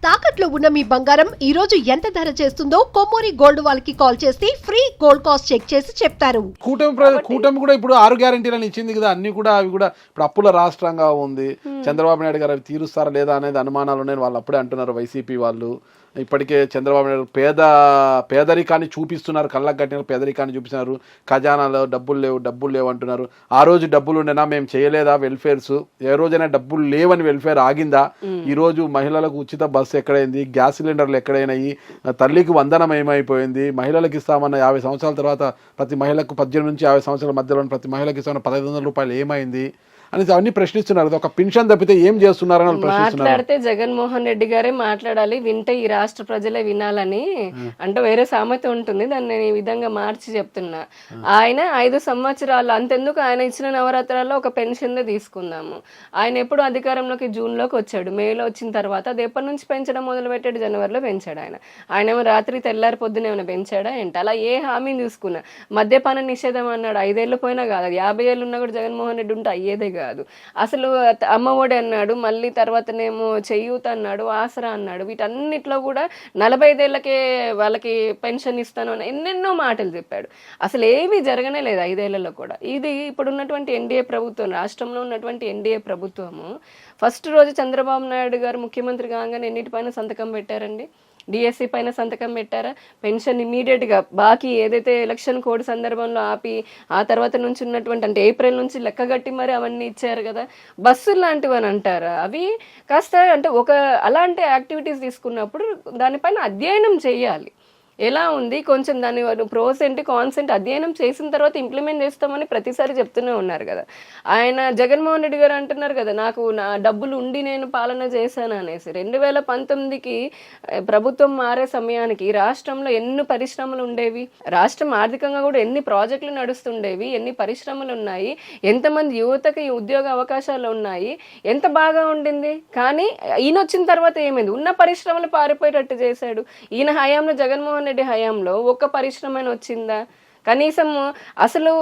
తాకట్లో ఉన్న మీ బంగారం ఈ రోజు ఎంత ధర చేస్తుందో కొమ్మూరి గోల్డ్ వాళ్ళకి కాల్ చేసి ఫ్రీ గోల్డ్ కాస్ట్ చెక్ చేసి చెప్తారు. కూటమి కూడా ఇప్పుడు 6 గ్యారెంటీలను ఇచ్చింది కదా, అన్ని కూడా అవి కూడా ఇప్పుడు అప్పుల రాష్ట్రంగా ఉంది. చంద్రబాబు నాయుడు గారు అవి తీరుస్తారా లేదా అనేది అనుమానాలు ఉన్నాయి. వాళ్ళు అప్పుడే అంటున్నారు వైసీపీ వాళ్ళు. ఇప్పటికే చంద్రబాబు నాయుడు పేదరికాన్ని చూపిస్తున్నారు, కళ్ళకు కట్టిన పేదరికాన్ని చూపిస్తున్నారు. ఖజానాలో డబ్బులు లేవు అంటున్నారు. ఆ రోజు డబ్బులు ఉండేనా, మేము చేయలేదా వెల్ఫేర్స్? ఏ రోజైనా డబ్బులు లేవని వెల్ఫేర్ ఆగిందా? ఈ రోజు మహిళలకు ఉచిత బస్సు ఎక్కడైంది, గ్యాస్ సిలిండర్లు ఎక్కడైనాయి, తల్లికి వందనం ఏమైపోయింది, మహిళలకు ఇస్తామన్న 50 సంవత్సరాల తర్వాత ప్రతి మహిళకు 18 నుంచి 50 సంవత్సరాల మధ్యలో ప్రతి మహిళకి ఇస్తామన్న 1500 రూపాయలు ఏమైంది అని అవన్నీ ప్రశ్నిస్తున్నారు. ఒక పెన్షన్ తప్పితే ఏం చేస్తున్నారని మాట్లాడితే జగన్మోహన్ రెడ్డి గారే మాట్లాడాలి, వింటే ఈ రాష్ట్ర ప్రజలే వినాలని అంటే వేరే సామెత ఉంటుంది, దాన్ని నేను ఈ విధంగా మార్చి చెప్తున్నా. ఆయన 5 సంవత్సరాలు అంతెందుకు, ఆయన ఇచ్చిన నవరాత్రాల్లో ఒక పెన్షన్ తీసుకుందాము. ఆయన ఎప్పుడు అధికారంలోకి జూన్లోకి వచ్చాడు, మేలో వచ్చిన తర్వాత అది ఎప్పటి నుంచి పెంచడం మొదలు పెట్టాడు? జనవరిలో పెంచాడు. ఆయన ఏమో రాత్రి తెల్లారి పొద్దున ఏమైనా పెంచాడా ఏంటి? అలా ఏ హామీని తీసుకున్నా. మద్యపాన నిషేధం అన్నాడు, 5 ఏళ్ళు పోయినా కాదు, 50 ఏళ్ళు ఉన్నా కూడా జగన్మోహన్ రెడ్డి ఉంటే అయ్యేదే కాదు. అసలు అమ్మఒడి అన్నాడు, మళ్ళీ తర్వాతనేమో చేయూత అన్నాడు, ఆసరా అన్నాడు. వీటన్నిటిలో కూడా 45 ఏళ్ళకే వాళ్ళకి పెన్షన్ ఇస్తాను అని ఎన్నెన్నో మాటలు చెప్పాడు. అసలు ఏమీ జరగనే లేదు 5 ఏళ్లలో కూడా. ఇది ఇప్పుడున్నటువంటి ఎన్డీఏ ప్రభుత్వం, రాష్ట్రంలో ఉన్నటువంటి ఎన్డీఏ ప్రభుత్వము ఫస్ట్ రోజు చంద్రబాబు నాయుడు గారు ముఖ్యమంత్రి కాగానే ఎన్నిటిపైన సంతకం పెట్టారండి? డిఎస్సి పైన సంతకం పెట్టారా? పెన్షన్ ఇమీడియట్గా బాకీ ఏదైతే ఎలక్షన్ కోడ్ సందర్భంలో ఆపి ఆ తర్వాత నుంచి ఉన్నటువంటి అంటే ఏప్రిల్ నుంచి లెక్కగట్టి మరి అవన్నీ ఇచ్చారు కదా. బస్సులు లాంటివి అని అంటారా? అవి కాస్త అంటే ఒక అలాంటి యాక్టివిటీస్ తీసుకున్నప్పుడు దానిపైన అధ్యయనం చేయాలి. ఎలా ఉంది కొంచెం దాని ప్రోస్ ఏంటి కాన్స్ ఏంటి అధ్యయనం చేసిన తర్వాత ఇంప్లిమెంట్ చేస్తామని ప్రతిసారి చెప్తూనే ఉన్నారు కదా. ఆయన జగన్మోహన్ రెడ్డి గారు అంటున్నారు కదా, నాకు నా డబ్బులు ఉండి నేను పాలన చేశాను అనేసి. 2019కి ప్రభుత్వం మారే సమయానికి రాష్ట్రంలో ఎన్ని పరిశ్రమలు ఉండేవి, రాష్ట్రం ఆర్థికంగా కూడా ఎన్ని ప్రాజెక్టులు నడుస్తుండేవి, ఎన్ని పరిశ్రమలు ఉన్నాయి, ఎంతమంది యువతకి ఉద్యోగ అవకాశాలు ఉన్నాయి, ఎంత బాగా ఉండింది. కానీ ఈయన వచ్చిన తర్వాత ఏమైంది? ఉన్న పరిశ్రమలు పారిపోయేటట్టు చేశాడు. ఈయన హయాంలో జగన్మోహన్ రెడ్డి హయాంలో ఒక్క పరిశ్రమ వచ్చిందా? కనీసం అసలు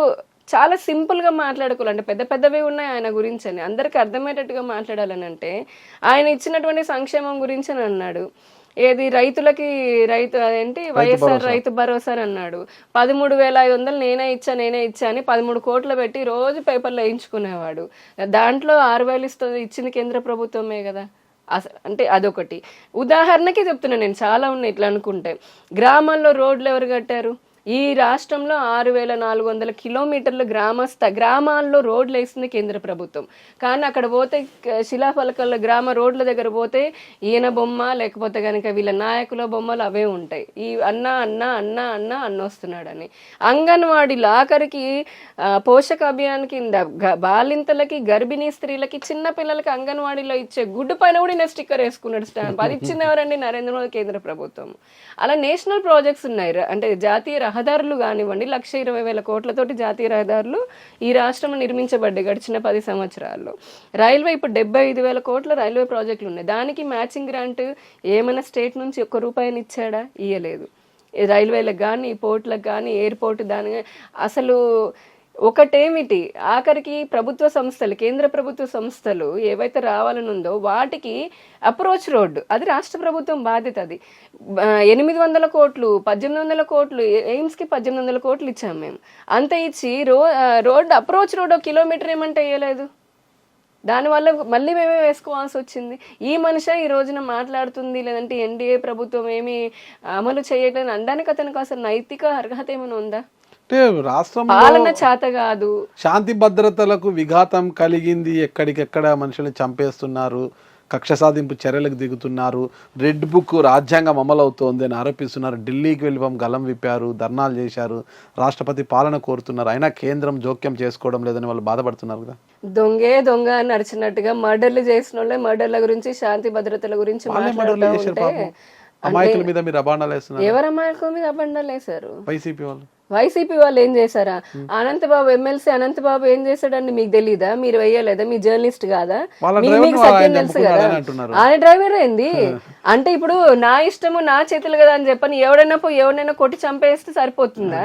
చాలా సింపుల్గా మాట్లాడుకోవాలంటే పెద్ద పెద్దవి ఉన్నాయి ఆయన గురించి అని అందరికి అర్థమయ్యేటట్టుగా మాట్లాడాలని అంటే ఆయన ఇచ్చినటువంటి సంక్షేమం గురించి అని అన్నాడు. ఏది రైతులకి అదేంటి వైఎస్ఆర్ రైతు భరోసా అన్నాడు. 13,500 నేనే ఇచ్చా అని 13 కోట్లు పెట్టి రోజు పేపర్లో వేయించుకునేవాడు. దాంట్లో 6,000 ఇచ్చింది కేంద్ర ప్రభుత్వమే కదా. అంటే అదొకటి ఉదాహరణకి చెప్తున్నా నేను, చాలా ఉన్నాయి ఇట్లా అనుకుంటే. గ్రామాల్లో రోడ్లు ఎవరు కట్టారు? ఈ రాష్ట్రంలో 6,400 కిలోమీటర్ల గ్రామాల్లో రోడ్లు వేసింది కేంద్ర ప్రభుత్వం. కానీ అక్కడ పోతే శిలాఫలకాల గ్రామ రోడ్ల దగ్గర పోతే ఈయన బొమ్మ లేకపోతే కనుక వీళ్ళ నాయకుల బొమ్మలు అవే ఉంటాయి. ఈ అన్న వస్తున్నాడని. అంగన్వాడీలో ఆఖరికి పోషక అభియాన్ కింద బాలింతలకి, గర్భిణీ స్త్రీలకి, చిన్న పిల్లలకి అంగన్వాడీలో ఇచ్చే గుడ్డు పైన కూడా ఈయన స్టిక్కర్ వేసుకున్నాడు స్టాంప్. అది ఇచ్చింది ఎవరండి? నరేంద్ర మోదీ కేంద్ర ప్రభుత్వం. అలా నేషనల్ ప్రాజెక్ట్స్ ఉన్నాయి. అంటే జాతీయ రహదారులు కానివ్వండి, 1,20,000 కోట్లతోటి జాతీయ రహదారులు ఈ రాష్ట్రంలో నిర్మించబడ్డాయి గడిచిన 10 సంవత్సరాల్లో. రైల్వే ఇప్పుడు 75,000 కోట్ల రైల్వే ప్రాజెక్టులు ఉన్నాయి. దానికి మ్యాచింగ్ గ్రాంట్ ఏమైనా స్టేట్ నుంచి 1 రూపాయిని ఇచ్చాడా? ఇయ్యలేదు. రైల్వేలకు కానీ, పోర్ట్లకు కానీ, ఎయిర్పోర్ట్ దాని అసలు ఒకటేమిటి ఆఖరికి ప్రభుత్వ సంస్థలు, కేంద్ర ప్రభుత్వ సంస్థలు ఏవైతే రావాలనుందో వాటికి అప్రోచ్ రోడ్డు అది రాష్ట్ర ప్రభుత్వం బాధ్యత. అది 800 కోట్లు, 1,800 కోట్లు, ఎయిమ్స్కి 1,800 కోట్లు ఇచ్చాం మేము. అంత ఇచ్చి రోడ్డు అప్రోచ్ రోడ్ 1 కిలోమీటర్ ఏమంటే వేయలేదు. దానివల్ల మళ్ళీ మేమే వేసుకోవాల్సి వచ్చింది. ఈ మనిషి ఈ రోజున మాట్లాడుతుంది లేదంటే ఎన్డీఏ ప్రభుత్వం ఏమి అమలు చేయట్లేదు అనడానికి అతనికి అసలు నైతిక అర్హత ఏమైనా ఉందా? రాష్ట్రంలో పాలన చేత కాదు, శాంతి భద్రతలకు విఘాతం కలిగింది, ఎక్కడికెక్కడ మనుషుల్ని చంపేస్తున్నారు, కక్ష సాధింపు చర్యలకు దిగుతున్నారు, రెడ్ బుక్ రాజ్యాంగం అమలవుతోంది అని ఆరోపిస్తున్నారు. ఢిల్లీకి వెళ్ళి గలం విప్పారు, ధర్నాలు చేశారు, రాష్ట్రపతి పాలన కోరుతున్నారు. అయినా కేంద్రం జోక్యం చేసుకోవడం లేదని వాళ్ళు బాధపడుతున్నారు కదా. దొంగ అని నడిచినట్టుగా మర్డర్లు చేసిన వాళ్ళే మర్డర్ల గురించి, శాంతి భద్రతల గురించి అమాయకుల మీద మీరు అబాండాలు వేస్తున్నారు. ఎవరు అమాయకుల మీద అబాండాలు వేశారు? వైసీపీ వాళ్ళు ఏం చేశారా? అనంతబాబు ఎమ్మెల్సీ అనంతబాబు ఏం చేశాడండి మీకు తెలీదా? మీరు వేయలేదా? మీ జర్నలిస్ట్ కాదా? మీకు సత్యం తెలుసు కదా. ఆయన డ్రైవర్ ఏంది? అంటే ఇప్పుడు నా ఇష్టము నా చేతులు కదా అని చెప్పని ఎవడైనా కొట్టి చంపేస్తే సరిపోతుందా?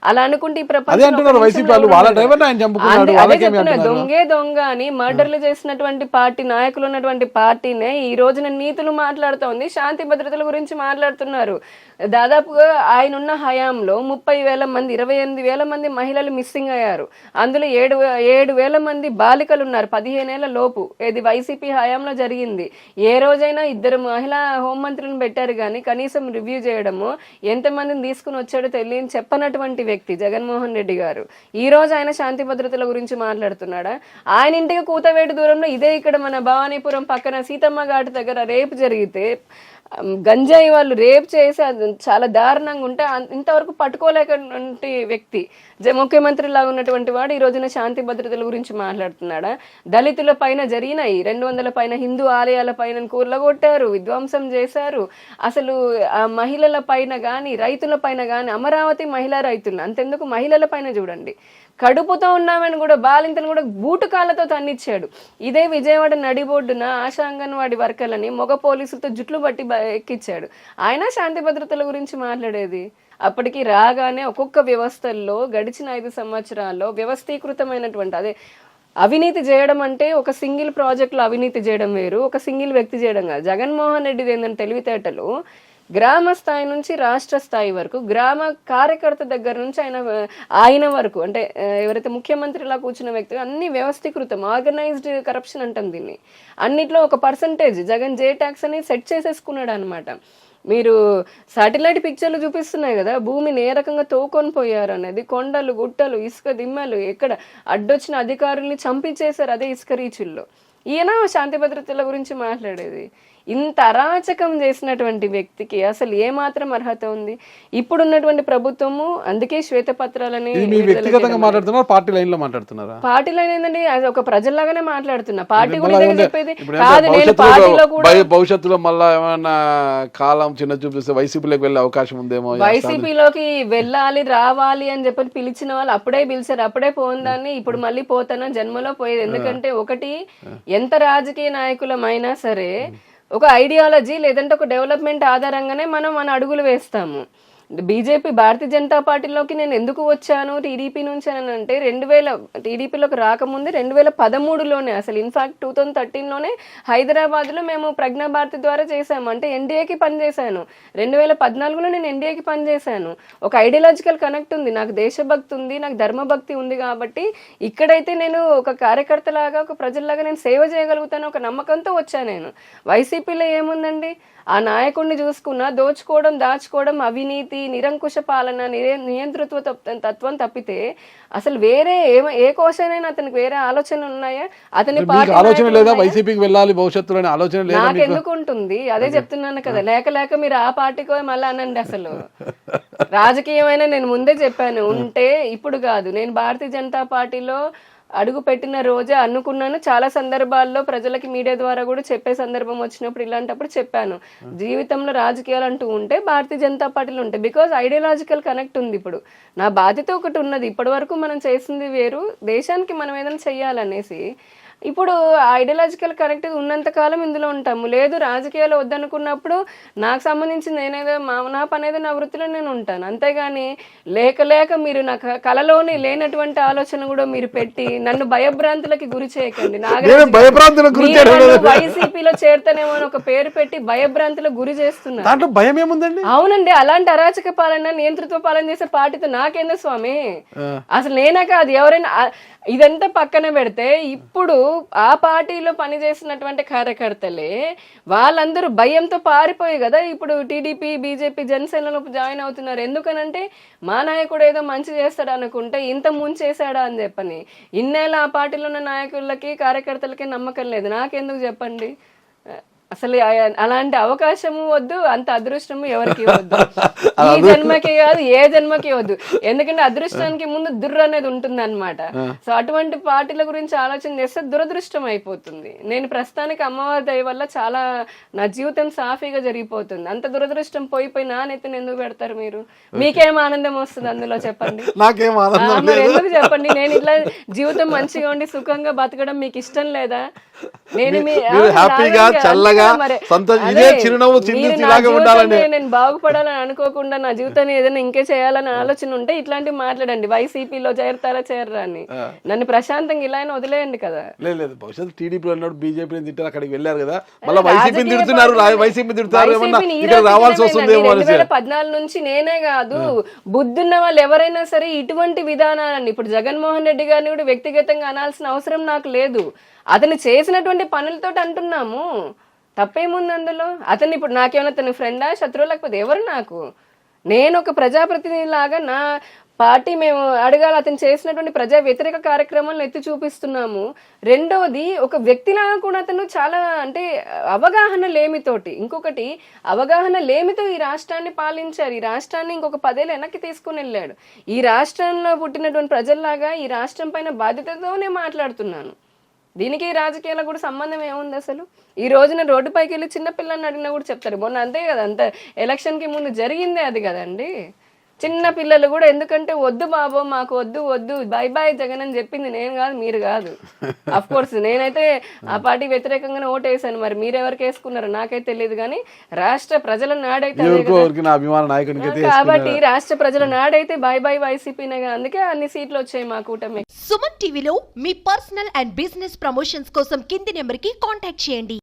అలా అనుకుంటే ఈ అదే అంటున్నారు వైసీపీ వాళ్ళు, వాళ్ళ డ్రైవర్ ఆయన చంపుకున్నాడు, వాళ్ళకేమి అంటున్నారు? దొంగే దొంగ అని మర్డర్లు చేసినటువంటి పార్టీ నాయకులు ఉన్నటువంటి పార్టీనే ఈ రోజున నీతులు మాట్లాడుతూ ఉంది, శాంతి భద్రతల గురించి మాట్లాడుతున్నారు. దాదాపుగా ఆయన ఉన్న హయాంలో 30,000 మంది 28,000 మంది మహిళలు మిస్సింగ్ అయ్యారు. అందులో 7,000 మంది బాలికలు ఉన్నారు 15 ఏళ్ల లోపు. ఇది వైసీపీ హయాంలో జరిగింది. ఏ రోజైనా 2 మహిళా హోంమంత్రులను పెట్టారు కానీ కనీసం రివ్యూ చేయడము, ఎంతమందిని తీసుకుని వచ్చాడో తెలియని చెప్పనటువంటి వ్యక్తి జగన్మోహన్ రెడ్డి గారు ఈ రోజు ఆయన శాంతి భద్రతల గురించి మాట్లాడుతున్నాడా? ఆయన ఇంటికి కూతవేటు దూరంలో ఇదే ఇక్కడ మన భవానీపురం పక్కన సీతమ్మ ఘాట్ దగ్గర రేపు జరిగితే గంజాయి వాళ్ళు రేప్ చేసి చాలా దారుణంగా ఉంటే ఇంతవరకు పట్టుకోలేటువంటి వ్యక్తి ముఖ్యమంత్రి లాగా ఉన్నటువంటి వాడు ఈ రోజున శాంతి భద్రతల గురించి మాట్లాడుతున్నాడా? దళితుల పైన జరిగినాయి 200 పైన హిందూ ఆలయాల పైన కూలగొట్టారు, విధ్వంసం చేశారు. అసలు ఆ మహిళల పైన కానీ రైతుల పైన కానీ, అమరావతి మహిళా రైతులు అంతెందుకు మహిళల పైన చూడండి, కడుపుతో ఉన్నామని కూడా బాలింతను కూడా బూటు కాళ్ళతో తన్నిచ్చాడు. ఇదే విజయవాడ నడిబొడ్డున ఆశా అంగన్వాడి వర్కర్లని మగ పోలీసులతో జుట్లు బట్టి ఎక్కించాడు. ఆయన శాంతి భద్రతల గురించి మాట్లాడేది. అప్పటికి రాగానే ఒక్కొక్క వ్యవస్థల్లో గడిచిన 5 సంవత్సరాల్లో వ్యవస్థీకృతమైనటువంటి అదే అవినీతి చేయడం అంటే ఒక సింగిల్ ప్రాజెక్టులో అవినీతి చేయడం వేరు, ఒక సింగిల్ వ్యక్తి చేయడం కాదు. జగన్మోహన్ రెడ్డిది ఏంటంటే తెలివితేటలు గ్రామ స్థాయి నుంచి రాష్ట్ర స్థాయి వరకు, గ్రామ కార్యకర్త దగ్గర నుంచి ఆయన వరకు, అంటే ఎవరైతే ముఖ్యమంత్రిలా కూర్చున్న వ్యక్తి అన్ని వ్యవస్థీకృతం, ఆర్గనైజ్డ్ కరప్షన్ అంటాం దీన్ని. అన్నిట్లో ఒక పర్సంటేజ్ జగన్ జే ట్యాక్స్ అని సెట్ చేసేసుకున్నాడు అనమాట. మీరు సాటిలైట్ పిక్చర్లు చూపిస్తున్నాయి కదా, భూమిని ఏ రకంగా తోకొని పోయారు అనేది, కొండలు గుట్టలు ఇసుక దిమ్మలు ఎక్కడ అడ్డొచ్చిన అధికారుల్ని చంపించేశారు అదే ఇసుక రీచుల్లో. ఈయన శాంతి భద్రతల గురించి మాట్లాడేది. ఇంత అరాచకం చేసినటువంటి వ్యక్తికి అసలు ఏమాత్రం అర్హత ఉంది? ఇప్పుడున్నటువంటి ప్రభుత్వము అందుకే శ్వేతపత్రాలని పార్టీ లైన్ లో మాట్లాడుతున్నారా? పార్టీ లైన్ ఏంటండి, అది ఒక ప్రజల్లాగానే మాట్లాడుతున్నా. పార్టీ గురించి చెప్పేది కాదు. నేను పార్టీలో కూడా భవిష్యత్తులో మళ్ళా ఏమైనా కాలం చిన్న చూపిస్తే వైసీపీలోకి వెళ్ళే అవకాశం ఉందేమో. వైసీపీలోకి వెళ్ళాలి రావాలి అని చెప్పి పిలిచిన వాళ్ళు అప్పుడే పిలిచారు, అప్పుడే పోందాన్ని ఇప్పుడు మళ్ళీ పోతానో జన్మలో పోయేది. ఎందుకంటే ఒకటి, ఎంత రాజకీయ నాయకులమైనా సరే ఒక ఐడియాలజీ లేదంటే ఒక డెవలప్మెంట్ ఆధారంగానే మనం మన అడుగులు వేస్తాము. బీజేపీ భారతీయ జనతా పార్టీలోకి నేను ఎందుకు వచ్చాను టీడీపీ నుంచి అని అంటే, టీడీపీలోకి రాకముందే 2013లోనే అసలు ఇన్ఫాక్ట్ 2013లోనే హైదరాబాద్లో మేము ప్రజ్ఞా భారతి ద్వారా చేశాము. అంటే ఎన్డీఏకి పనిచేశాను. 2014లో నేను ఎన్డీఏకి పనిచేశాను. ఒక ఐడియాలజికల్ కనెక్ట్ ఉంది, నాకు దేశభక్తి ఉంది, నాకు ధర్మభక్తి ఉంది. కాబట్టి ఇక్కడైతే నేను ఒక కార్యకర్తలాగా ఒక ప్రజల్లాగా నేను సేవ చేయగలుగుతాను ఒక నమ్మకంతో వచ్చాను నేను. వైసీపీలో ఏముందండి, ఆ నాయకుడిని చూసుకున్నా దోచుకోవడం దాచుకోవడం, అవినీతి, నిరంకుశ పాలన, నియంతృత్వ తత్వం తప్పితే అసలు వేరే ఏ కోసమైనా అతనికి వేరే ఆలోచనలు ఉన్నాయా? అతని ఆలోచన లేదా? వైసీపీకి వెళ్ళాలి భవిష్యత్తులో ఆలోచన లేదా? నాకు ఎందుకు ఉంటుంది? అదే చెప్తున్నాను కదా, లేక మీరు ఆ పార్టీకో మళ్ళీ అనండి. అసలు రాజకీయమైన నేను ముందే చెప్పాను ఉంటే ఇప్పుడు కాదు. నేను భారతీయ జనతా పార్టీలో అడుగు పెట్టిన రోజే అనుకున్నాను. చాలా సందర్భాల్లో ప్రజలకి మీడియా ద్వారా కూడా చెప్పే సందర్భం వచ్చినప్పుడు ఇలాంటప్పుడు చెప్పాను, జీవితంలో రాజకీయాలు అంటూ ఉంటే భారతీయ జనతా పార్టీలో ఉంటాయి. బికాజ్ ఐడియాలజికల్ కనెక్ట్ ఉంది. ఇప్పుడు నా బాధ్యత ఒకటి ఉన్నది, ఇప్పటి వరకు మనం చేసింది వేరు, దేశానికి మనం ఏదైనా చెయ్యాలనేసి. ఇప్పుడు ఐడియాలజికల్ కనెక్ట్ ఉన్నంత కాలం ఇందులో ఉంటాము. లేదు రాజకీయాలు వద్దనుకున్నప్పుడు నాకు సంబంధించింది నేనేదో నా పని ఏదో నా వృత్తిలో నేను ఉంటాను. అంతేగాని లేక మీరు నా కళలోని లేనటువంటి ఆలోచన కూడా మీరు పెట్టి నన్ను భయభ్రాంతులకి గురి చేయకండి. వైసీపీలో చేరతానేమో అని ఒక పేరు పెట్టి భయభ్రాంతులకు గురి చేస్తున్నారు. భయం ఏముందండి? అవునండి, అలాంటి అరాచక పాలన నియంతృత్వ పాలన చేసే పార్టీతో నాకేందో స్వామి. అసలు నేనే కాదు ఎవరైనా. ఇదంతా పక్కన పెడితే ఇప్పుడు ఆ పార్టీలో పనిచేసినటువంటి కార్యకర్తలే వాళ్ళందరూ భయంతో పారిపోయి కదా ఇప్పుడు టీడీపీ, బీజేపీ, జనసేనలో జాయిన్ అవుతున్నారు. ఎందుకనంటే మా నాయకుడు ఏదో మంచి చేస్తాడు అనుకుంటే ఇంత ముంచేశాడా అని చెప్పని. ఇన్నేళ్ళ ఆ పార్టీలో ఉన్న నాయకులకి కార్యకర్తలకి నమ్మకం లేదు. నాకెందుకు చెప్పండి? అసలు అలాంటి అవకాశము వద్దు, అంత అదృష్టము ఎవరికి వద్దు. ఈ జన్మకి కాదు, ఏ జన్మకి వద్దు. ఎందుకంటే అదృష్టానికి ముందు దుర్ర అనేది ఉంటుంది అనమాట. సో అటువంటి పార్టీల గురించి ఆలోచన చేస్తే దురదృష్టం అయిపోతుంది. నేను ప్రస్తుతానికి అమ్మవారి దయ వల్ల చాలా నా జీవితం సాఫీగా జరిగిపోతుంది. అంత దురదృష్టం పోయిపోయి నా నెత్తిని ఎందుకు పెడతారు మీరు? మీకేం ఆనందం వస్తుంది అందులో చెప్పండి? మరి ఎందుకు చెప్పండి? నేను ఇట్లా జీవితం మంచిగా ఉండి సుఖంగా బతకడం మీకు ఇష్టం లేదా? నేను హ్యాపీగా చల్లగా మరి. సంతోషం అదే, ఇదే చిరునవ్వు మీరు చిందించి నా ఇలాగే ఉండాలని. జీవితాన్ని నేను బాగుపడాలని అనుకోకుండా నా జీవితాన్ని ఏదైనా ఇంకే చేయాలని ఆలోచన ఉంటే ఇట్లాంటివి మాట్లాడండి. వైసీపీలో చేరతారా చేరరా అని. నన్ను ప్రశాంతంగా ఇలా అయినా వదిలేయండి కదా. లేదు భవిష్యత్తు టీడీపీలో ఉన్నాడు, బీజేపీ తింటారు, అక్కడికి వెళ్ళారు కదా, మళ్ళీ వైసీపీ తిడుతున్నారు, వైసీపీ తిడుతున్నారు, ఏమన్నా ఇక్కడ రావాల్సి వస్తుంది. 2014 నుంచి నేనే కాదు, బుద్ధున్న వాళ్ళు ఎవరైనా సరే ఇటువంటి విధానాన్ని, ఇప్పుడు జగన్మోహన్ రెడ్డి గారిని కూడా వ్యక్తిగతంగా అనాల్సిన అవసరం నాకు లేదు. అతను చేసినటువంటి పనులతో అంటున్నాము, తప్పేముంది అందులో? అతను ఇప్పుడు నాకేమైనా తన ఫ్రెండా శత్రువు లేకపోతే ఎవరు నాకు? నేను ఒక ప్రజాప్రతినిధి లాగా నా పార్టీ మేము అడగాలి, అతను చేసినటువంటి ప్రజా వ్యతిరేక కార్యక్రమాలను ఎత్తి చూపిస్తున్నాము. రెండవది, ఒక వ్యక్తిలాగా కూడా అతను చాలా అంటే అవగాహన లేమితోటి, ఇంకొకటి అవగాహన లేమితో ఈ రాష్ట్రాన్ని పాలించారు. ఈ రాష్ట్రాన్ని ఇంకొక 10 ఏళ్ళు వెనక్కి తీసుకుని వెళ్ళాడు. ఈ రాష్ట్రంలో పుట్టినటువంటి ప్రజల్లాగా ఈ రాష్ట్రం పైన బాధ్యతతోనే మాట్లాడుతున్నాను. దీనికి రాజకీయాలకు కూడా సంబంధం ఏముంది అసలు? ఈ రోజున రోడ్డుపైకి వెళ్ళి చిన్న పిల్లల్ని అడిగినా కూడా చెప్తారు. మొన్న అంతే కదా, అంత ఎలక్షన్కి ముందు జరిగిందే అది కదండి. చిన్న పిల్లలు కూడా ఎందుకంటే వద్దు బాబు మాకు వద్దు వద్దు బై బై జగన్ అని చెప్పింది నేను కాదు, మీరు కాదు. అఫ్ కోర్స్ నేనైతే ఆ పార్టీ వ్యతిరేకంగానే ఓటు వేసాను. మరి మీరెవరికి వేసుకున్నారు నాకైతే తెలియదు, కానీ రాష్ట్ర ప్రజల నాడైతే కాబట్టి రాష్ట్ర ప్రజల నాడైతే బై బై వైసీపీనే. అందుకే అన్ని సీట్లు వచ్చాయి మా కూటమి. సుమన్ టీవీలో మీ పర్సనల్ అండ్ బిజినెస్ ప్రమోషన్స్ కోసం కింది నెంబర్ కి కాంటాక్ట్ చేయండి.